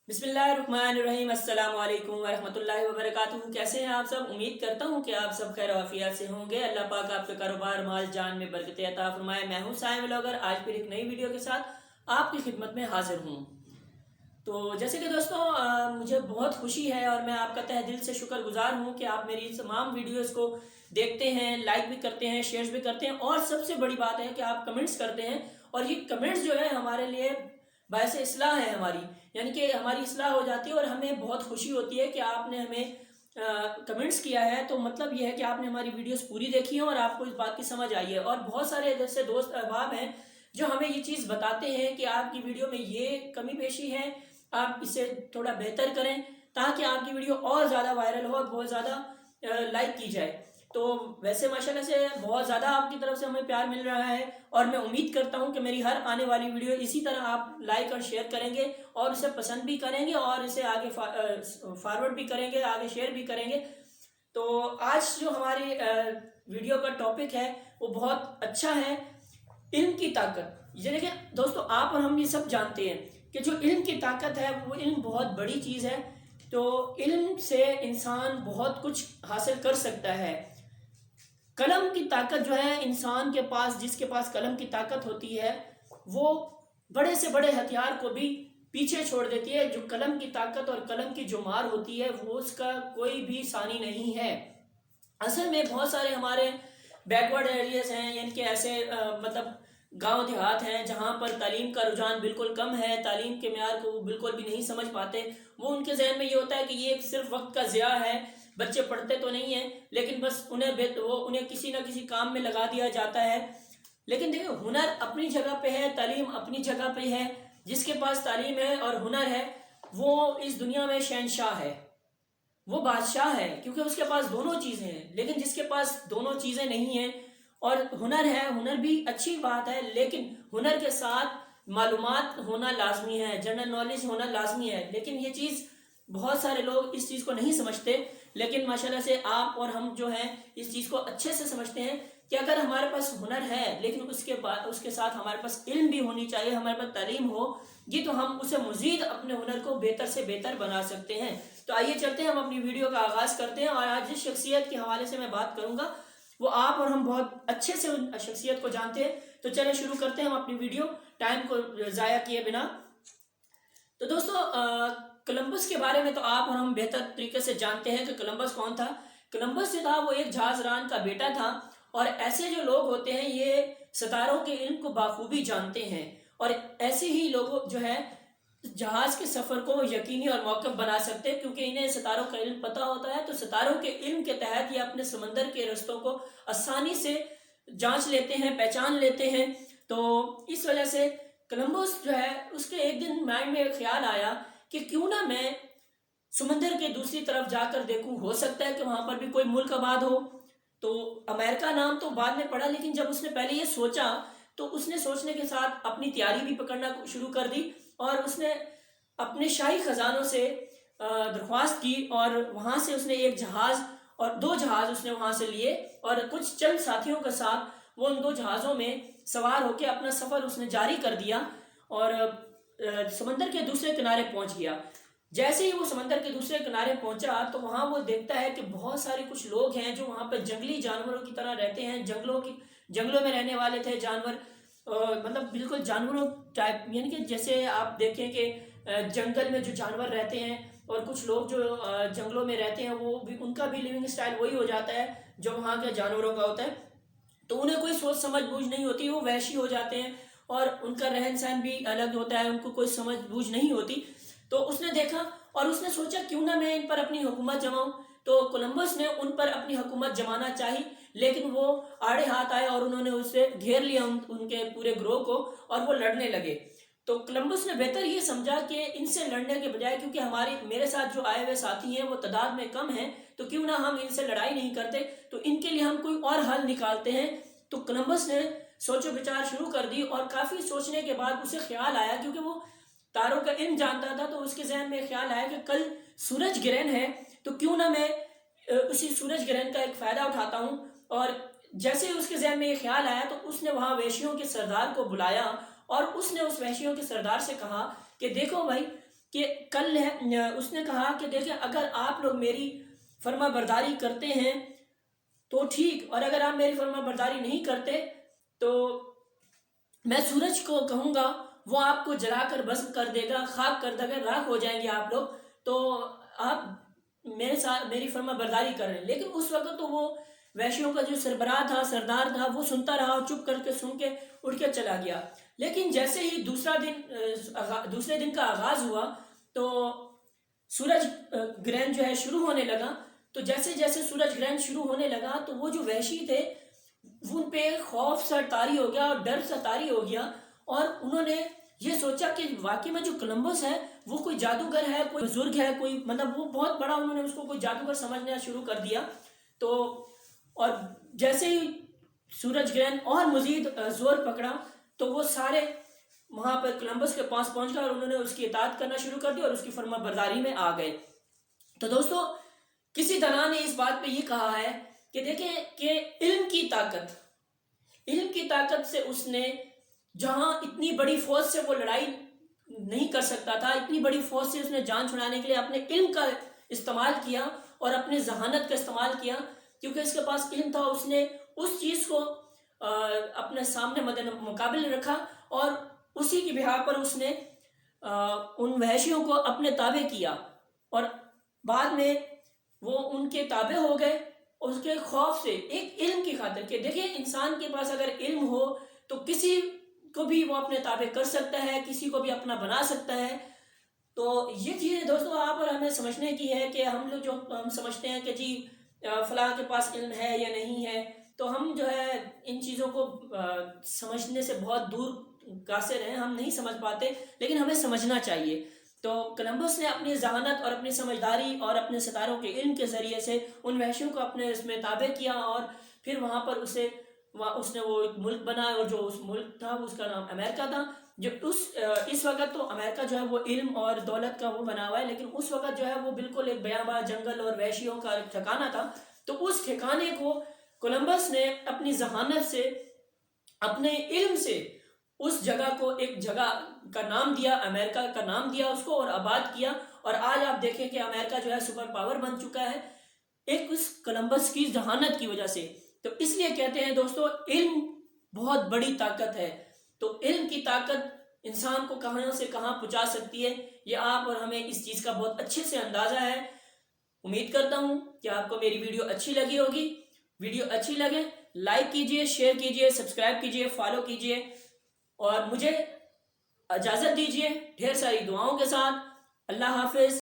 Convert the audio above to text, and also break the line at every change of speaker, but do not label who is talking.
बिस्मिल्लाहिर्रहमानिर्रहीम। अस्सलाम वालेकुम वरहमतुल्लाहि वबरकातुहू। कैसे हैं आप सब? उम्मीद करता हूँ कि आप सब खैर आफियत से होंगे। अल्लाह पाक आपके कारोबार, माल, जान में बरकत अता फरमाए। मैं हूँ साइम व्लॉगर, आज फिर एक नई वीडियो के साथ आपकी खिदमत में हाजिर हूँ। तो जैसे कि दोस्तों मुझे बहुत खुशी है और मैं आपका तहे दिल से शुक्रगुजार हूँ कि आप मेरी तमाम वीडियोस को देखते हैं, लाइक भी करते हैं, शेयर भी करते हैं और सबसे बड़ी बात है कि आप कमेंट्स करते हैं। और ये कमेंट्स जो है हमारे लिए बायस इस्लाह है हमारी, यानी कि हमारी इस्लाह हो जाती है और हमें बहुत खुशी होती है कि आपने हमें कमेंट्स किया है। तो मतलब ये है कि आपने हमारी वीडियोस पूरी देखी है और आपको इस बात की समझ आई है। और बहुत सारे जैसे दोस्त अहबाब हैं जो हमें ये चीज़ बताते हैं कि आपकी वीडियो में ये कमी पेशी है, आप इसे थोड़ा बेहतर करें ताकि आपकी वीडियो और ज़्यादा वायरल हो और बहुत ज़्यादा लाइक की जाए। तो वैसे माशाल्लाह से बहुत ज़्यादा आपकी तरफ से हमें प्यार मिल रहा है और मैं उम्मीद करता हूं कि मेरी हर आने वाली वीडियो इसी तरह आप लाइक और शेयर करेंगे और इसे पसंद भी करेंगे और इसे आगे फॉरवर्ड भी करेंगे, आगे शेयर भी करेंगे। तो आज जो हमारी वीडियो का टॉपिक है वो बहुत अच्छा है, इल्म की ताकत। ये देखिए दोस्तों, आप और हम ये सब जानते हैं कि जो इल्म की ताकत है वो इल्म बहुत बड़ी चीज़ है। तो इल्म से इंसान बहुत कुछ हासिल कर सकता है। कलम की ताकत जो है इंसान के पास, जिसके पास कलम की ताकत होती है वो बड़े से बड़े हथियार को भी पीछे छोड़ देती है। जो कलम की ताकत और कलम की जो मार होती है वो उसका कोई भी सानी नहीं है। असल में बहुत सारे हमारे बैकवर्ड एरियाज हैं, यानी कि ऐसे मतलब गांव देहात हैं जहां पर तालीम का रुझान बिल्कुल कम है, तालीम के म्यार को वो बिल्कुल भी नहीं समझ पाते। वो उनके जहन में ये होता है कि ये सिर्फ वक्त का ज़िया है, बच्चे पढ़ते तो नहीं हैं लेकिन बस उन्हें किसी ना किसी काम में लगा दिया जाता है। लेकिन देखिए, हुनर अपनी जगह पे है, तालीम अपनी जगह पे है। जिसके पास तालीम है और हुनर है वो इस दुनिया में शहनशाह है, वो बादशाह है, क्योंकि उसके पास दोनों चीज़ें हैं। लेकिन जिसके पास दोनों चीज़ें नहीं हैं और हुनर है, हुनर भी अच्छी बात है लेकिन हुनर के साथ मालूमात होना लाजमी है, जनरल नॉलेज होना लाजमी है। लेकिन ये चीज़ बहुत सारे लोग इस चीज़ को नहीं समझते। लेकिन माशाल्लाह से आप और हम जो हैं इस चीज़ को अच्छे से समझते हैं कि अगर हमारे पास हुनर है लेकिन उसके साथ हमारे पास इल्म भी होनी चाहिए, हमारे पास तालीम हो जी, तो हम उसे मज़ीद अपने हुनर को बेहतर से बेहतर बना सकते हैं। तो आइए चलते हैं, हम अपनी वीडियो का आगाज़ करते हैं। और आज जिस शख्सियत के हवाले से मैं बात करूंगा वो आप और हम बहुत अच्छे से उन शख्सियत को जानते हैं। तो चलें शुरू करते हैं हम अपनी वीडियो, टाइम को ज़ाया किए बिना। तो दोस्तों कोलंबस के बारे में तो आप और हम बेहतर तरीके से जानते हैं कि कोलंबस कौन था। कोलंबस जो था वो एक जहाजरान का बेटा था। और ऐसे जो लोग होते हैं ये सितारों के इल्म को बाखूबी जानते हैं और ऐसे ही लोग जो है जहाज के सफर को यकीनी और मौकफ बना सकते हैं, क्योंकि इन्हें सितारों का इल्म पता होता है। तो सितारों के इल्म के तहत ये अपने समंदर के रस्तों को आसानी से जांच लेते हैं, पहचान लेते हैं। तो इस वजह से कोलंबस जो है उसके एक दिन माइंड में ख्याल आया कि क्यों ना मैं समंदर के दूसरी तरफ जाकर देखूं, हो सकता है कि वहां पर भी कोई मुल्क आबाद हो। तो अमेरिका नाम तो बाद में पड़ा, लेकिन जब उसने पहले ये सोचा तो उसने सोचने के साथ अपनी तैयारी भी पकड़ना शुरू कर दी और उसने अपने शाही खजानों से दरख्वास्त की और वहां से उसने एक जहाज और दो जहाज उसने वहां से लिए और कुछ चंद साथियों के साथ वो उन दो जहाज़ों में सवार होकर अपना सफ़र उसने जारी कर दिया और समंदर के दूसरे किनारे पहुंच गया। जैसे ही वो समंदर के दूसरे किनारे पहुंचा तो वहां वो देखता है कि बहुत सारे कुछ लोग हैं जो वहां पर जंगली जानवरों की तरह रहते हैं। जंगलों में रहने वाले थे जानवर, मतलब बिल्कुल जानवरों टाइप, यानी कि जैसे आप देखें कि जंगल में जो जानवर रहते हैं और कुछ लोग जो जंगलों में रहते हैं वो भी, उनका भी लिविंग स्टाइल वही हो जाता है जो वहाँ के जानवरों का होता है। तो उन्हें कोई सोच समझ बूझ नहीं होती, वो वैशी हो जाते हैं और उनका रहन सहन भी अलग होता है, उनको कोई समझ बूझ नहीं होती। तो उसने देखा और उसने सोचा क्यों ना मैं इन पर अपनी हुकूमत जमाऊं। तो कोलंबस ने उन पर अपनी हुकूमत जमाना चाही, लेकिन वो आड़े हाथ आए और उन्होंने उससे घेर लिया उनके पूरे ग्रोह को और वो लड़ने लगे। तो कोलंबस ने बेहतर ये समझा कि इनसे लड़ने के बजाय, क्योंकि मेरे साथ जो आए हुए साथी हैं वो तादाद में कम हैं, तो क्यों ना हम इनसे लड़ाई नहीं करते, तो इनके लिए हम कोई और हल निकालते हैं। तो कोलंबस ने सोचो विचार शुरू कर दी और काफ़ी सोचने के बाद उसे ख्याल आया, क्योंकि वो तारों का इल्म जानता था, तो उसके जहन में ख्याल आया कि कल सूरज ग्रहण है तो क्यों ना मैं उसी सूरज ग्रहण का एक फ़ायदा उठाता हूँ। और जैसे ही उसके जहन में ये ख्याल आया तो उसने वहाँ वैश्यों के सरदार को बुलाया और उसने उस वैश्यों के सरदार से कहा कि देखो भाई کہ کل اس نے کہا کہ دیکھیں اگر آپ لوگ میری فرما برداری کرتے ہیں تو ٹھیک، اور اگر آپ میری فرما برداری نہیں کرتے تو میں سورج کو کہوں گا وہ آپ کو جلا کر بھسم کر دے گا، خاک کر دے گا، راکھ ہو جائیں گے آپ لوگ، تو آپ میرے ساتھ میری فرما برداری کر رہے ہیں۔ لیکن اس وقت تو وہ وحشیوں کا جو سربراہ تھا، سردار تھا، وہ سنتا رہا، چپ کر کے سن کے اٹھ کے چلا گیا۔ لیکن جیسے ہی دوسرے دن کا آغاز ہوا تو سورج گرہن جو ہے شروع ہونے لگا، تو جیسے جیسے سورج گرہن شروع ہونے لگا تو وہ جو وحشی تھے ان پہ خوف سا طاری ہو گیا اور ڈر سا طاری ہو گیا، اور انہوں نے یہ سوچا کہ واقعی میں جو کولمبس ہے وہ کوئی جادوگر ہے، کوئی بزرگ ہے، کوئی مطلب وہ بہت بڑا، انہوں نے اس کو کوئی جادوگر سمجھنا شروع کر دیا۔ تو اور جیسے ہی سورج گرہن اور مزید زور پکڑا تو وہ سارے وہاں پر کولمبس کے پاس پہنچ گئے اور انہوں نے اس کی اطاعت کرنا شروع کر دی اور اس کی فرما برداری میں آ گئے۔ تو دوستو کسی طرح نے اس بات پہ یہ کہا ہے کہ دیکھیں کہ علم کی طاقت سے اس نے جہاں اتنی بڑی فوج سے وہ لڑائی نہیں کر سکتا تھا، اتنی بڑی فوج سے اس نے جان چھڑانے کے لیے اپنے علم کا استعمال کیا اور اپنی ذہانت کا استعمال کیا، کیونکہ اس کے پاس علم تھا۔ اس نے اس چیز کو اپنے سامنے مد مقابل رکھا اور اسی کی بنا پر اس نے ان وحشیوں کو اپنے تابع کیا، اور بعد میں وہ ان کے تابع ہو گئے اس کے خوف سے، ایک علم کی خاطر کہ دیکھیں انسان کے پاس اگر علم ہو تو کسی کو بھی وہ اپنے تابع کر سکتا ہے، کسی کو بھی اپنا بنا سکتا ہے۔ تو یہ چیزیں دوستو آپ اور ہمیں سمجھنے کی ہے کہ ہم لوگ جو ہم سمجھتے ہیں کہ جی فلاں کے پاس علم ہے یا نہیں ہے، تو ہم جو ہے ان چیزوں کو سمجھنے سے بہت دور قاصر ہیں، ہم نہیں سمجھ پاتے، لیکن ہمیں سمجھنا چاہیے۔ تو کولمبس نے اپنی ذہانت اور اپنی سمجھداری اور اپنے ستاروں کے علم کے ذریعے سے ان وحشیوں کو اپنے اس میں تابع کیا، اور پھر وہاں پر اس نے وہ ایک ملک بنایا، اور جو اس ملک تھا اس کا نام امریکہ تھا۔ جو اس وقت تو امریکہ جو ہے وہ علم اور دولت کا وہ بنا ہوا ہے، لیکن اس وقت جو ہے وہ بالکل ایک بیاباں جنگل اور وحشیوں کا ایک ٹھکانہ تھا۔ تو اس ٹھکانے کو کولمبس نے اپنی ذہانت سے، اپنے علم سے اس جگہ کو ایک جگہ کا نام دیا، امریکہ کا نام دیا اس کو، اور آباد کیا، اور آج آپ دیکھیں کہ امریکہ جو ہے سپر پاور بن چکا ہے ایک اس کولمبس کی ذہانت کی وجہ سے۔ تو اس لیے کہتے ہیں دوستو علم بہت بڑی طاقت ہے، تو علم کی طاقت انسان کو کہاں سے کہاں پہنچا سکتی ہے، یہ آپ اور ہمیں اس چیز کا بہت اچھے سے اندازہ ہے۔ امید کرتا ہوں کہ آپ کو میری ویڈیو اچھی لگی ہوگی۔ ویڈیو اچھی لگے لائک کیجئے، شیئر کیجئے، سبسکرائب کیجئے، فالو کیجئے، اور مجھے اجازت دیجئے ڈھیر ساری دعاؤں کے ساتھ۔ اللہ حافظ۔